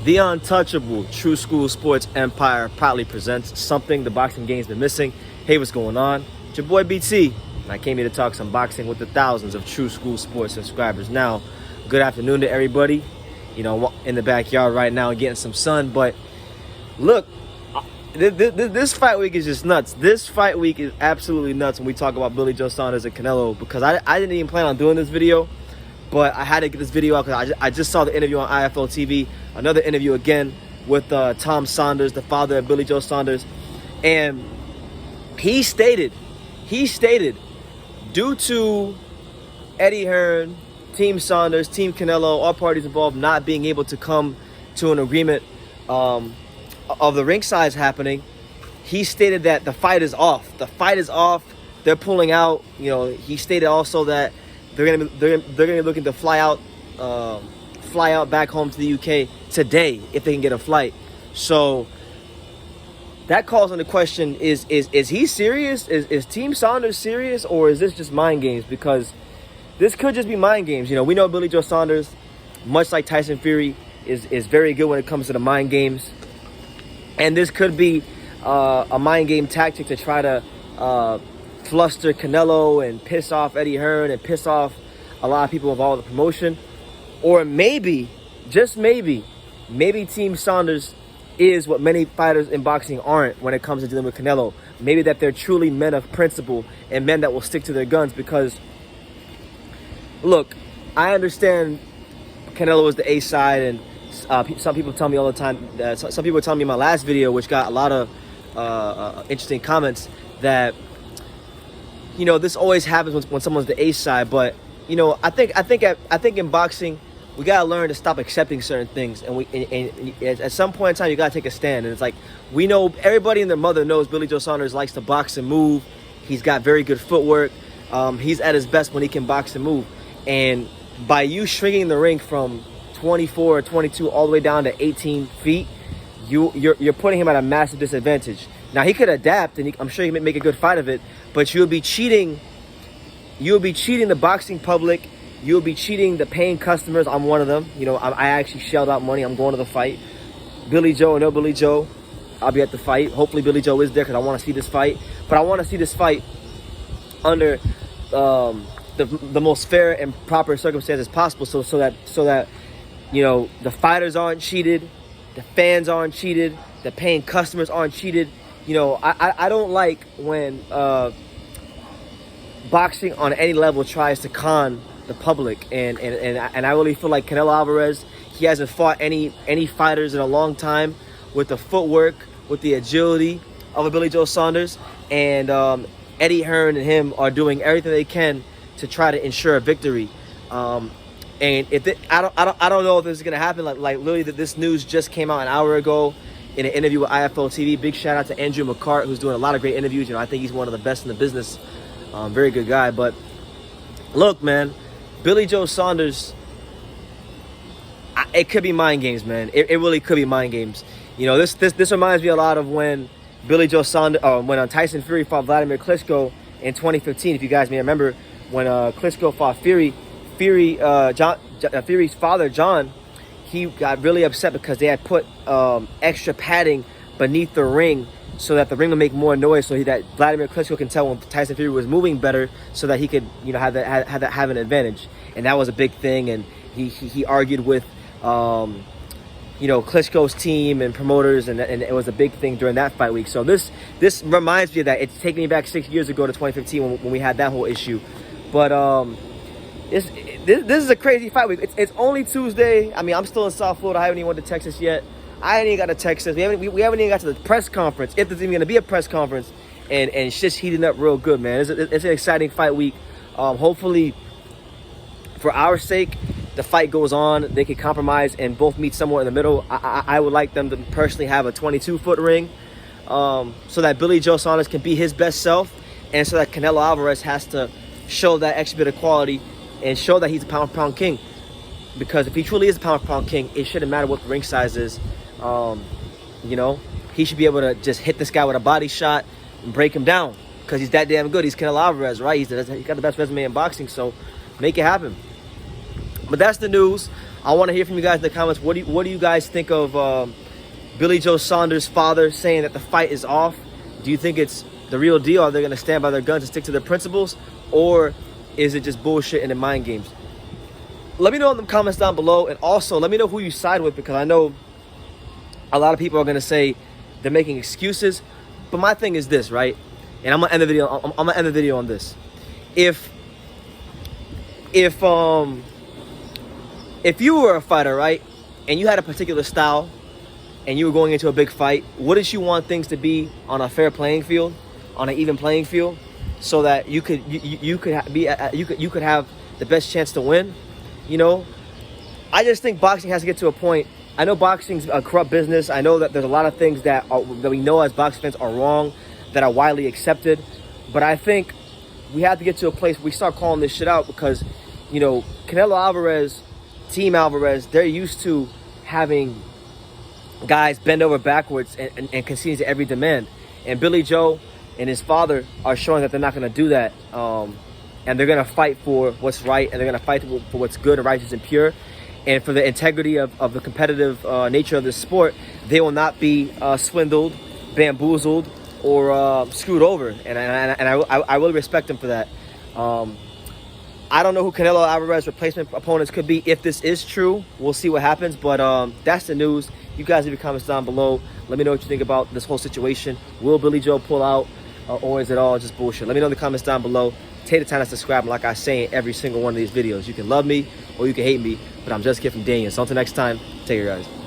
The untouchable True School Sports Empire proudly presents something the boxing game's been missing. Hey, what's going on? It's your boy BT, and I came here to talk some boxing with the thousands of True School Sports subscribers. Now, good afternoon to everybody. You know, in the backyard right now getting some sun, but look, this fight week is just nuts. This fight week is absolutely nuts when we talk about Billy Joe Saunders and Canelo, because I didn't even plan on doing this video, but I had to get this video out because I just saw the interview on IFL TV, another interview again with Tom Saunders, the father of Billy Joe Saunders, and he stated, due to Eddie Hearn, Team Saunders, Team Canelo, all parties involved not being able to come to an agreement of the ring size happening, he stated that the fight is off. The fight is off. They're pulling out. You know, he stated also that they're gonna be looking to fly out back home to the UK today if they can get a flight. So that calls into question: is he serious? Is Team Saunders serious, or is this just mind games? Because this could just be mind games. You know, we know Billy Joe Saunders, much like Tyson Fury, is very good when it comes to the mind games. And this could be a mind game tactic to try to fluster Canelo and piss off Eddie Hearn and piss off a lot of people involved in the promotion. Or maybe, just maybe Team Saunders is what many fighters in boxing aren't when it comes to dealing with Canelo. Maybe that they're truly men of principle and men that will stick to their guns. Because, look, I understand Canelo is the A side, and some people tell me all the time, some people tell me in my last video, which got a lot of interesting comments, that, you know, this always happens when someone's the A side. But, you know, I think in boxing, we gotta learn to stop accepting certain things, and at some point in time, you gotta take a stand. And it's like, we know, everybody and their mother knows Billy Joe Saunders likes to box and move. He's got very good footwork. He's at his best when he can box and move. And by you shrinking the ring from 24 or 22 all the way down to 18 feet, you're putting him at a massive disadvantage. Now, he could adapt, and I'm sure he can make a good fight of it, but you'll be cheating the boxing public. You'll be cheating the paying customers. I'm one of them. You know, I actually shelled out money. I'm going to the fight. Billy Joe or no Billy Joe, I'll be at the fight. Hopefully Billy Joe is there because I want to see this fight. But I want to see this fight under the most fair and proper circumstances possible, so that you know, the fighters aren't cheated, the fans aren't cheated, the paying customers aren't cheated. You know, I don't like when boxing on any level tries to con the public, and I really feel like Canelo Alvarez, he hasn't fought any fighters in a long time with the footwork, with the agility of a Billy Joe Saunders, and Eddie Hearn and him are doing everything they can to try to ensure a victory. And I don't know if this is gonna happen. Like literally, this news just came out an hour ago in an interview with IFL TV. Big shout out to Andrew McCart, who's doing a lot of great interviews. You know, I think he's one of the best in the business. Very good guy. But look, man, Billy Joe Saunders, it could be mind games, man. It really could be mind games. You know, this reminds me a lot of when Billy Joe Saunders, when Tyson Fury fought Vladimir Klitschko in 2015. If you guys may remember, when Klitschko fought Fury. Fury's father, John, he got really upset because they had put extra padding beneath the ring so that the ring would make more noise, so that Vladimir Klitschko can tell when Tyson Fury was moving better, so that he could, you know, have an advantage. And that was a big thing. And he argued with you know, Klitschko's team and promoters, and it was a big thing during that fight week. So this reminds me of that. It's taking me back 6 years ago to 2015 when we had that whole issue. But this is a crazy fight week. It's only Tuesday. I mean, I'm still in South Florida. I haven't even went to Texas yet. I ain't even got to Texas. We haven't even got to the press conference, if there's even going to be a press conference. And it's just heating up real good, man. It's an exciting fight week. Hopefully, for our sake, the fight goes on. They can compromise and both meet somewhere in the middle. I would like them to personally have a 22-foot ring, so that Billy Joe Saunders can be his best self, and so that Canelo Alvarez has to show that extra bit of quality and show that he's a pound-for-pound king. Because if he truly is a pound-for-pound king, it shouldn't matter what the ring size is. You know, he should be able to just hit this guy with a body shot and break him down, because he's that damn good. He's Canelo Alvarez, right? He's got the best resume in boxing, so make it happen. But that's the news. I want to hear from you guys in the comments. What do you guys think of Billy Joe Saunders' father saying that the fight is off? Do you think it's the real deal? Are they going to stand by their guns and stick to their principles? Or is it just bullshit and the mind games? Let me know in the comments down below. And also, let me know who you side with, because I know a lot of people are going to say they're making excuses. But my thing is this, right? And I'm going to end the video. I'm going to end the video on this. If you were a fighter, right, and you had a particular style, and you were going into a big fight, wouldn't you want things to be on a fair playing field, on an even playing field, so that you could have the best chance to win? You know, I just think boxing has to get to a point. I know boxing's a corrupt business. I know that there's a lot of things that we know as boxing fans are wrong, that are widely accepted. But I think we have to get to a place where we start calling this shit out, because, you know, Canelo Alvarez, Team Alvarez, they're used to having guys bend over backwards and concede to every demand. And Billy Joe and his father are showing that they're not going to do that. And they're going to fight for what's right, and they're going to fight for what's good and righteous and pure. And for the integrity of the competitive nature of this sport, they will not be swindled, bamboozled, or screwed over. And I really respect them for that. I don't know who Canelo Alvarez's replacement opponents could be. If this is true, we'll see what happens. But that's the news. You guys leave your comments down below. Let me know what you think about this whole situation. Will Billy Joe pull out, or is it all just bullshit? Let me know in the comments down below. Take the time to subscribe. And like I say in every single one of these videos, you can love me or you can hate me, but I'm just a kid from Daniel. So until next time, take care, guys.